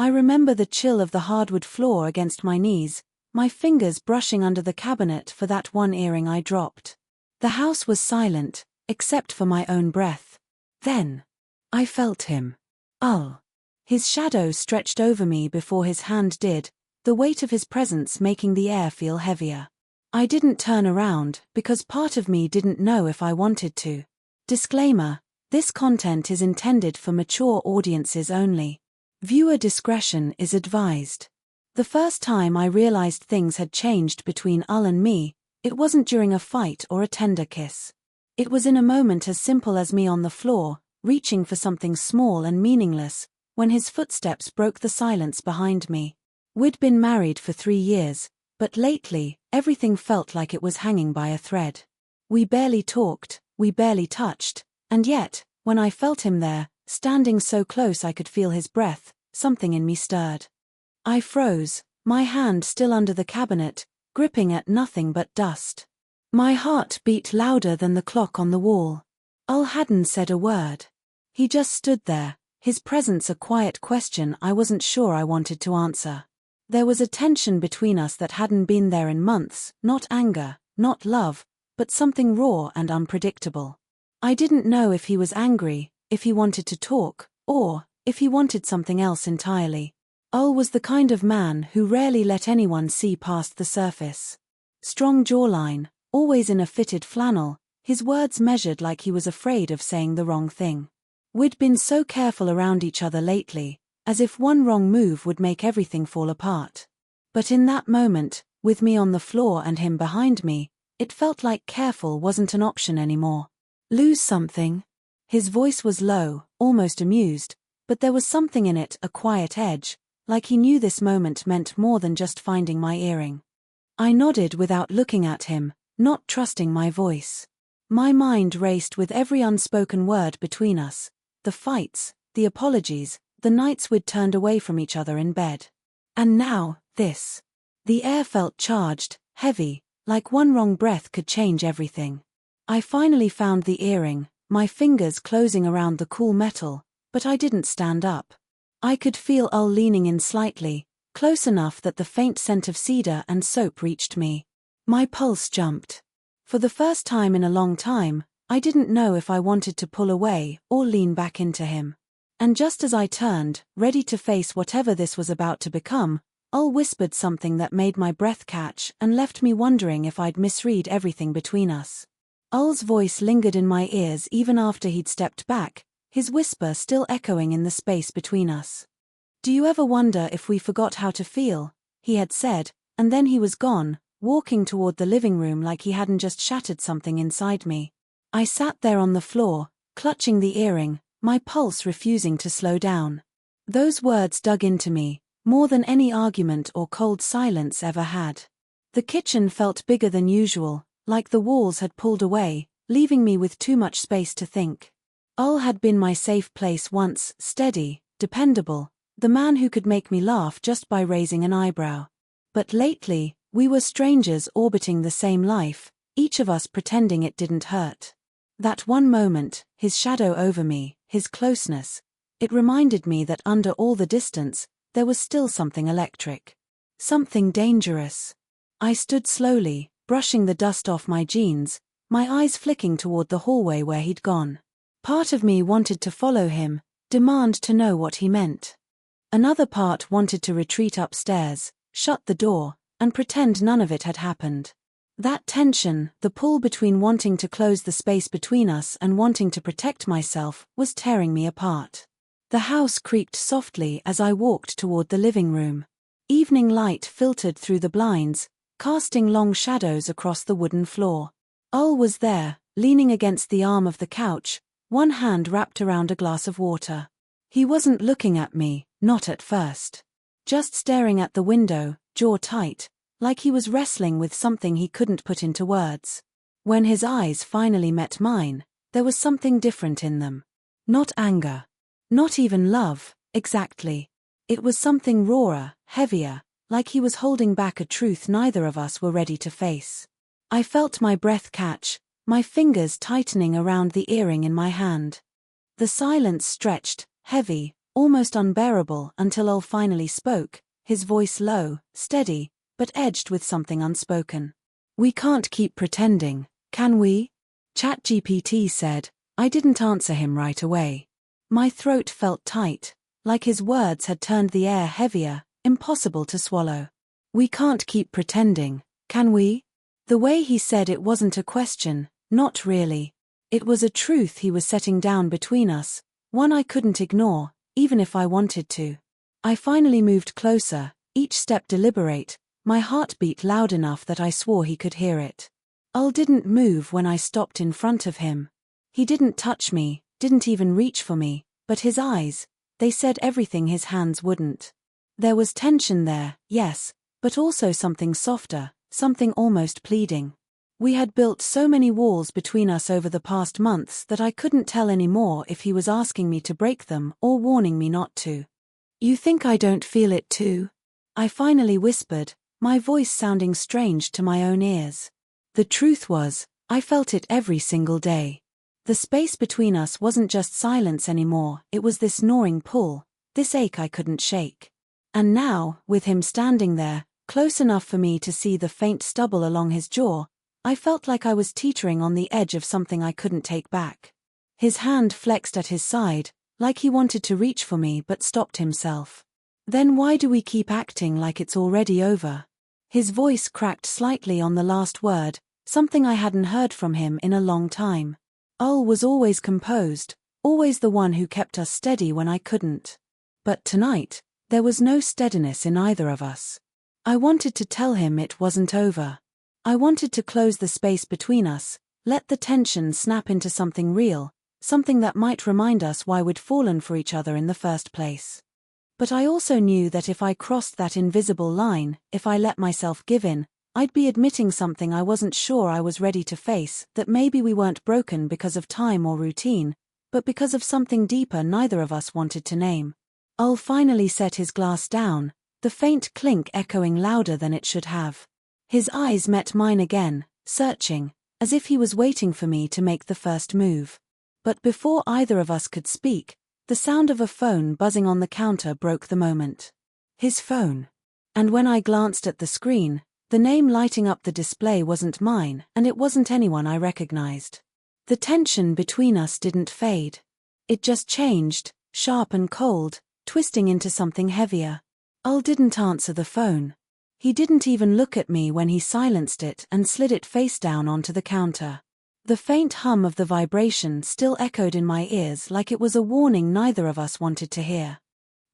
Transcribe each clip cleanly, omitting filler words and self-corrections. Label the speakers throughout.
Speaker 1: I remember the chill of the hardwood floor against my knees, my fingers brushing under the cabinet for that one earring I dropped. The house was silent, except for my own breath. Then, I felt him. His shadow stretched over me before his hand did, the weight of his presence making the air feel heavier. I didn't turn around, because part of me didn't know if I wanted to. Disclaimer: this content is intended for mature audiences only. Viewer discretion is advised. The first time I realized things had changed between and me, it wasn't during a fight or a tender kiss. It was in a moment as simple as me on the floor, reaching for something small and meaningless, when his footsteps broke the silence behind me. We'd been married for 3 years, but lately, everything felt like it was hanging by a thread. We barely talked, we barely touched, and yet, when I felt him there, standing so close I could feel his breath, something in me stirred. I froze, my hand still under the cabinet, gripping at nothing but dust. My heart beat louder than the clock on the wall. Hadn't said a word. He just stood there, his presence a quiet question I wasn't sure I wanted to answer. There was a tension between us that hadn't been there in months, not anger, not love, but something raw and unpredictable. I didn't know if he was angry, if he wanted to talk, or if he wanted something else entirely. Was the kind of man who rarely let anyone see past the surface. Strong jawline, always in a fitted flannel, his words measured like he was afraid of saying the wrong thing. We'd been so careful around each other lately, as if one wrong move would make everything fall apart. But in that moment, with me on the floor and him behind me, it felt like careful wasn't an option anymore. Lose something? His voice was low, almost amused, but there was something in it, a quiet edge, like he knew this moment meant more than just finding my earring. I nodded without looking at him, not trusting my voice. My mind raced with every unspoken word between us, the fights, the apologies, the nights we'd turned away from each other in bed. And now, this. The air felt charged, heavy, like one wrong breath could change everything. I finally found the earring, my fingers closing around the cool metal, but I didn't stand up. I could feel leaning in slightly, close enough that the faint scent of cedar and soap reached me. My pulse jumped. For the first time in a long time, I didn't know if I wanted to pull away or lean back into him. And just as I turned, ready to face whatever this was about to become, whispered something that made my breath catch and left me wondering if I'd misread everything between us. Voice lingered in my ears even after he'd stepped back, his whisper still echoing in the space between us. "Do you ever wonder if we forgot how to feel?" he had said, and then he was gone, walking toward the living room like he hadn't just shattered something inside me. I sat there on the floor, clutching the earring, my pulse refusing to slow down. Those words dug into me, more than any argument or cold silence ever had. The kitchen felt bigger than usual, like the walls had pulled away, leaving me with too much space to think. Had been my safe place once, steady, dependable, the man who could make me laugh just by raising an eyebrow. But lately, we were strangers orbiting the same life, each of us pretending it didn't hurt. That one moment, his shadow over me, his closeness, it reminded me that under all the distance, there was still something electric. Something dangerous. I stood slowly, brushing the dust off my jeans, my eyes flicking toward the hallway where he'd gone. Part of me wanted to follow him, demand to know what he meant. Another part wanted to retreat upstairs, shut the door, and pretend none of it had happened. That tension, the pull between wanting to close the space between us and wanting to protect myself, was tearing me apart. The house creaked softly as I walked toward the living room. Evening light filtered through the blinds, casting long shadows across the wooden floor. Was there, leaning against the arm of the couch, one hand wrapped around a glass of water. He wasn't looking at me, not at first. Just staring at the window, jaw tight, like he was wrestling with something he couldn't put into words. When his eyes finally met mine, there was something different in them. Not anger. Not even love, exactly. It was something rawer, heavier, like he was holding back a truth neither of us were ready to face. I felt my breath catch, my fingers tightening around the earring in my hand. The silence stretched, heavy, almost unbearable until Ul finally spoke, his voice low, steady, but edged with something unspoken. "We can't keep pretending, can we?" ChatGPT said. I didn't answer him right away. My throat felt tight, like his words had turned the air heavier, impossible to swallow. "We can't keep pretending, can we?" The way he said it wasn't a question, not really. It was a truth he was setting down between us, one I couldn't ignore, even if I wanted to. I finally moved closer, each step deliberate, my heartbeat loud enough that I swore he could hear it. Ul didn't move when I stopped in front of him. He didn't touch me, didn't even reach for me, but his eyes, they said everything his hands wouldn't. There was tension there, yes, but also something softer, something almost pleading. We had built so many walls between us over the past months that I couldn't tell anymore if he was asking me to break them or warning me not to. "You think I don't feel it too?" I finally whispered, my voice sounding strange to my own ears. The truth was, I felt it every single day. The space between us wasn't just silence anymore, it was this gnawing pull, this ache I couldn't shake. And now, with him standing there, close enough for me to see the faint stubble along his jaw, I felt like I was teetering on the edge of something I couldn't take back. His hand flexed at his side, like he wanted to reach for me but stopped himself. "Then why do we keep acting like it's already over?" His voice cracked slightly on the last word, something I hadn't heard from him in a long time. Ul was always composed, always the one who kept us steady when I couldn't. But tonight, there was no steadiness in either of us. I wanted to tell him it wasn't over. I wanted to close the space between us, let the tension snap into something real, something that might remind us why we'd fallen for each other in the first place. But I also knew that if I crossed that invisible line, if I let myself give in, I'd be admitting something I wasn't sure I was ready to face, that maybe we weren't broken because of time or routine, but because of something deeper neither of us wanted to name. Ul finally set his glass down, the faint clink echoing louder than it should have. His eyes met mine again, searching, as if he was waiting for me to make the first move. But before either of us could speak, the sound of a phone buzzing on the counter broke the moment. His phone. And when I glanced at the screen, the name lighting up the display wasn't mine, and it wasn't anyone I recognized. The tension between us didn't fade. It just changed, sharp and cold, twisting into something heavier. Ul didn't answer the phone. He didn't even look at me when he silenced it and slid it face down onto the counter. The faint hum of the vibration still echoed in my ears like it was a warning neither of us wanted to hear.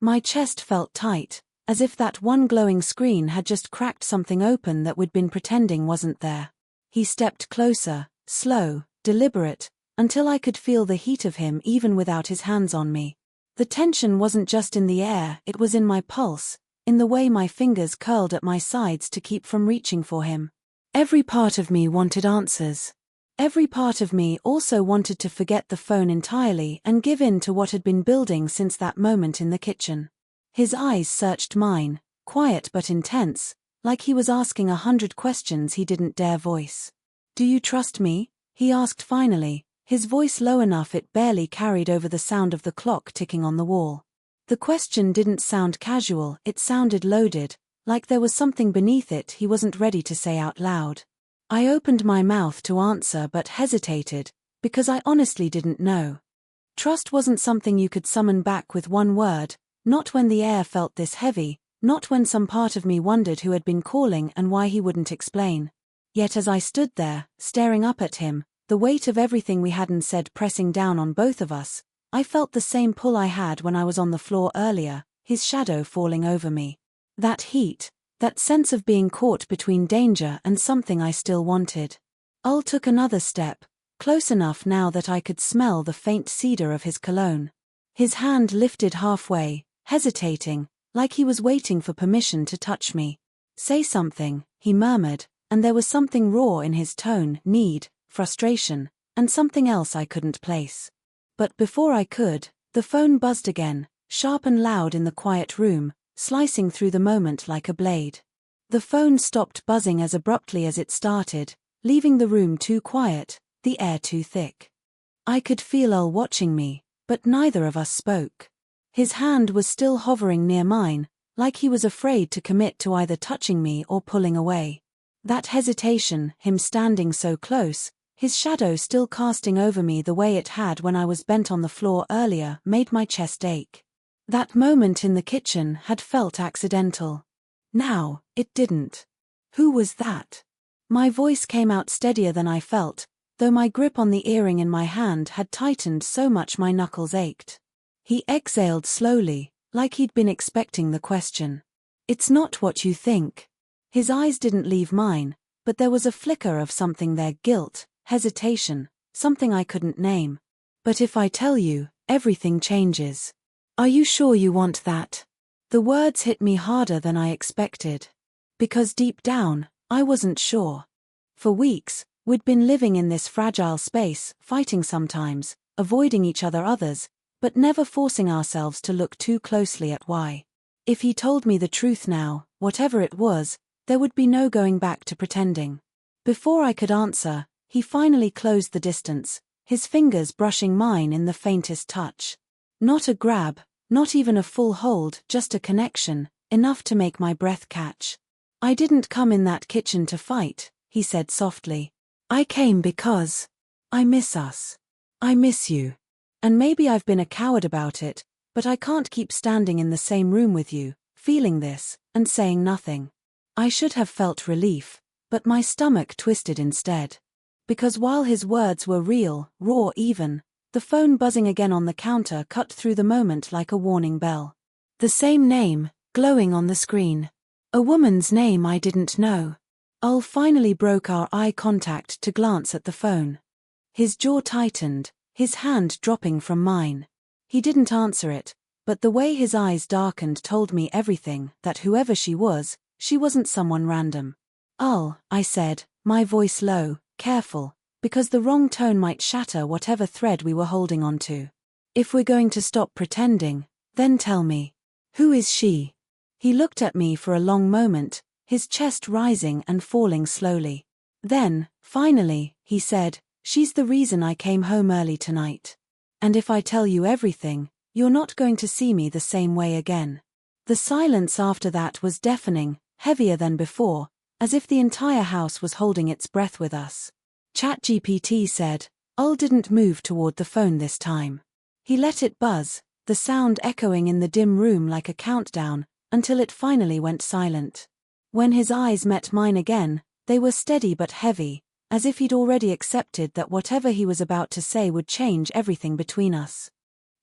Speaker 1: My chest felt tight, as if that one glowing screen had just cracked something open that we'd been pretending wasn't there. He stepped closer, slow, deliberate, until I could feel the heat of him even without his hands on me. The tension wasn't just in the air, it was in my pulse, in the way my fingers curled at my sides to keep from reaching for him. Every part of me wanted answers. Every part of me also wanted to forget the phone entirely and give in to what had been building since that moment in the kitchen. His eyes searched mine, quiet but intense, like he was asking 100 questions he didn't dare voice. "Do you trust me?" he asked finally, his voice low enough it barely carried over the sound of the clock ticking on the wall. The question didn't sound casual, it sounded loaded, like there was something beneath it he wasn't ready to say out loud. I opened my mouth to answer but hesitated, because I honestly didn't know. Trust wasn't something you could summon back with one word, not when the air felt this heavy, not when some part of me wondered who had been calling and why he wouldn't explain. Yet as I stood there, staring up at him, the weight of everything we hadn't said pressing down on both of us, I felt the same pull I had when I was on the floor earlier, his shadow falling over me. That heat, that sense of being caught between danger and something I still wanted. Ul took another step, close enough now that I could smell the faint cedar of his cologne. His hand lifted halfway, hesitating, like he was waiting for permission to touch me. "Say something," he murmured, and there was something raw in his tone, need, frustration, and something else I couldn't place. But before I could, the phone buzzed again, sharp and loud in the quiet room, slicing through the moment like a blade. The phone stopped buzzing as abruptly as it started, leaving the room too quiet, the air too thick. I could feel Ul watching me, but neither of us spoke. His hand was still hovering near mine, like he was afraid to commit to either touching me or pulling away. That hesitation, him standing so close, his shadow still casting over me the way it had when I was bent on the floor earlier, made my chest ache. That moment in the kitchen had felt accidental. Now, it didn't. Who was that? My voice came out steadier than I felt, though my grip on the earring in my hand had tightened so much my knuckles ached. He exhaled slowly, like he'd been expecting the question. It's not what you think. His eyes didn't leave mine, but there was a flicker of something there, guilt, hesitation, something I couldn't name. But if I tell you, everything changes. Are you sure you want that? The words hit me harder than I expected. Because deep down, I wasn't sure. For weeks, we'd been living in this fragile space, fighting sometimes, avoiding each other others, but never forcing ourselves to look too closely at why. If he told me the truth now, whatever it was, there would be no going back to pretending. Before I could answer, he finally closed the distance, his fingers brushing mine in the faintest touch. Not a grab, not even a full hold, just a connection, enough to make my breath catch. I didn't come in that kitchen to fight, he said softly. I came because I miss us. I miss you. And maybe I've been a coward about it, but I can't keep standing in the same room with you, feeling this, and saying nothing. I should have felt relief, but my stomach twisted instead. Because while his words were real, raw even, the phone buzzing again on the counter cut through the moment like a warning bell. The same name, glowing on the screen. A woman's name I didn't know. Ul finally broke our eye contact to glance at the phone. His jaw tightened, his hand dropping from mine. He didn't answer it, but the way his eyes darkened told me everything, that whoever she was, she wasn't someone random. Ul, I said, my voice low, careful, because the wrong tone might shatter whatever thread we were holding on to. If we're going to stop pretending, then tell me. Who is she? He looked at me for a long moment, his chest rising and falling slowly. Then, finally, he said, she's the reason I came home early tonight. And if I tell you everything, you're not going to see me the same way again. The silence after that was deafening, heavier than before, as if the entire house was holding its breath with us. ChatGPT said, Ul didn't move toward the phone this time. He let it buzz, the sound echoing in the dim room like a countdown, until it finally went silent. When his eyes met mine again, they were steady but heavy, as if he'd already accepted that whatever he was about to say would change everything between us.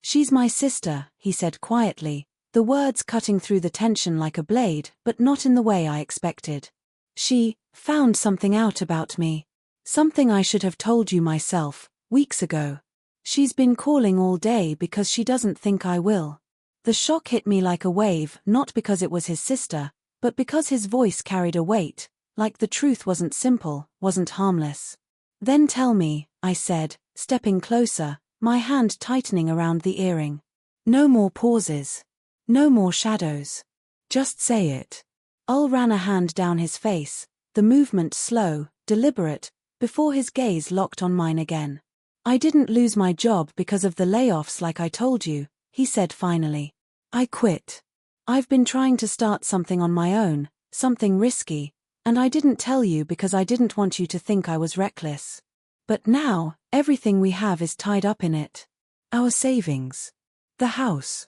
Speaker 1: She's my sister, he said quietly, the words cutting through the tension like a blade, but not in the way I expected. She found something out about me. Something I should have told you myself, weeks ago. She's been calling all day because she doesn't think I will. The shock hit me like a wave, not because it was his sister, but because his voice carried a weight, like the truth wasn't simple, wasn't harmless. Then tell me, I said, stepping closer, my hand tightening around the earring. No more pauses. No more shadows. Just say it. Ul ran a hand down his face, the movement slow, deliberate, before his gaze locked on mine again. I didn't lose my job because of the layoffs like I told you, he said finally. I quit. I've been trying to start something on my own, something risky, and I didn't tell you because I didn't want you to think I was reckless. But now, everything we have is tied up in it. Our savings. The house.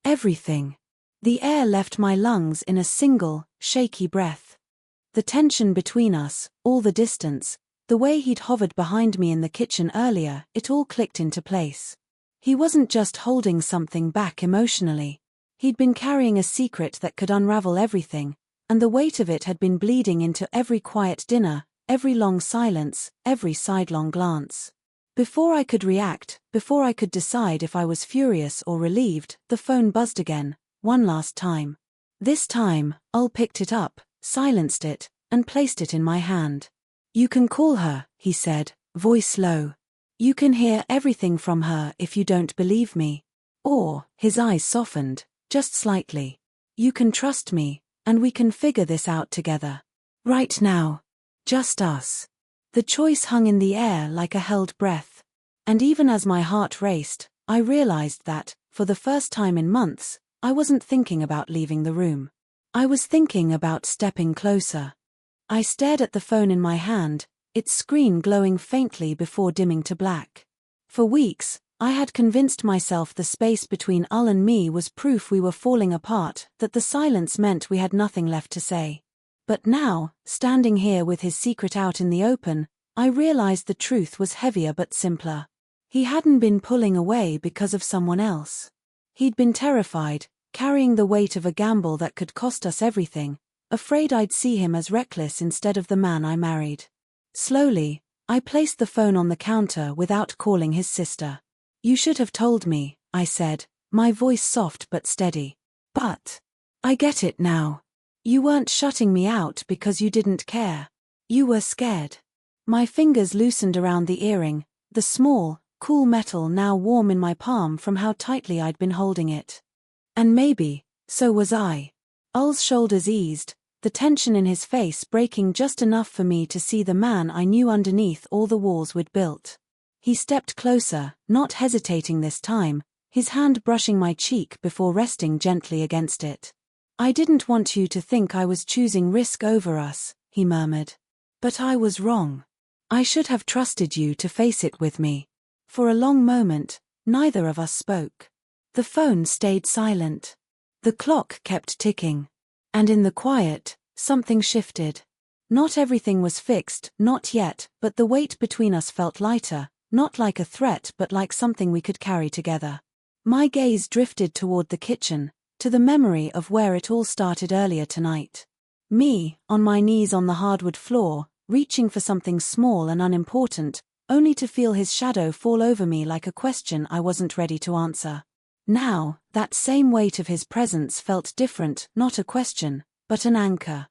Speaker 1: Everything. The air left my lungs in a single, shaky breath. The tension between us, all the distance, the way he'd hovered behind me in the kitchen earlier, it all clicked into place. He wasn't just holding something back emotionally. He'd been carrying a secret that could unravel everything, and the weight of it had been bleeding into every quiet dinner, every long silence, every sidelong glance. Before I could react, before I could decide if I was furious or relieved, the phone buzzed again, one last time. This time, Ul picked it up, silenced it, and placed it in my hand. You can call her, he said, voice low. You can hear everything from her if you don't believe me. Or, his eyes softened, just slightly. You can trust me, and we can figure this out together. Right now. Just us. The choice hung in the air like a held breath. And even as my heart raced, I realized that, for the first time in months, I wasn't thinking about leaving the room. I was thinking about stepping closer. I stared at the phone in my hand, its screen glowing faintly before dimming to black. For weeks, I had convinced myself the space between Ul and me was proof we were falling apart, that the silence meant we had nothing left to say. But now, standing here with his secret out in the open, I realized the truth was heavier but simpler. He hadn't been pulling away because of someone else. He'd been terrified, carrying the weight of a gamble that could cost us everything, afraid I'd see him as reckless instead of the man I married. Slowly, I placed the phone on the counter without calling his sister. "You should have told me," I said, my voice soft but steady. "But I get it now. You weren't shutting me out because you didn't care. You were scared." My fingers loosened around the earring, the small, cool metal now warm in my palm from how tightly I'd been holding it. And maybe, so was I. Ul's shoulders eased, the tension in his face breaking just enough for me to see the man I knew underneath all the walls we'd built. He stepped closer, not hesitating this time, his hand brushing my cheek before resting gently against it. "I didn't want you to think I was choosing risk over us," he murmured. "But I was wrong. I should have trusted you to face it with me." For a long moment, neither of us spoke. The phone stayed silent. The clock kept ticking. And in the quiet, something shifted. Not everything was fixed, not yet, but the weight between us felt lighter, not like a threat but like something we could carry together. My gaze drifted toward the kitchen, to the memory of where it all started earlier tonight. Me, on my knees on the hardwood floor, reaching for something small and unimportant, only to feel his shadow fall over me like a question I wasn't ready to answer. Now, that same weight of his presence felt different, not a question, but an anchor.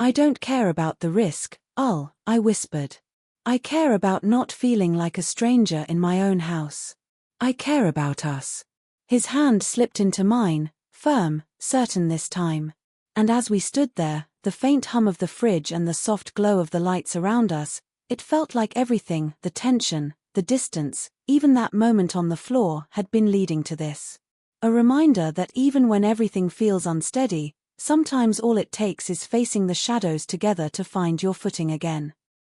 Speaker 1: "I don't care about the risk, Ul," I whispered. "I care about not feeling like a stranger in my own house. I care about us." His hand slipped into mine, firm, certain this time. And as we stood there, the faint hum of the fridge and the soft glow of the lights around us, it felt like everything, the tension, the distance, even that moment on the floor, had been leading to this. A reminder that even when everything feels unsteady, sometimes all it takes is facing the shadows together to find your footing again.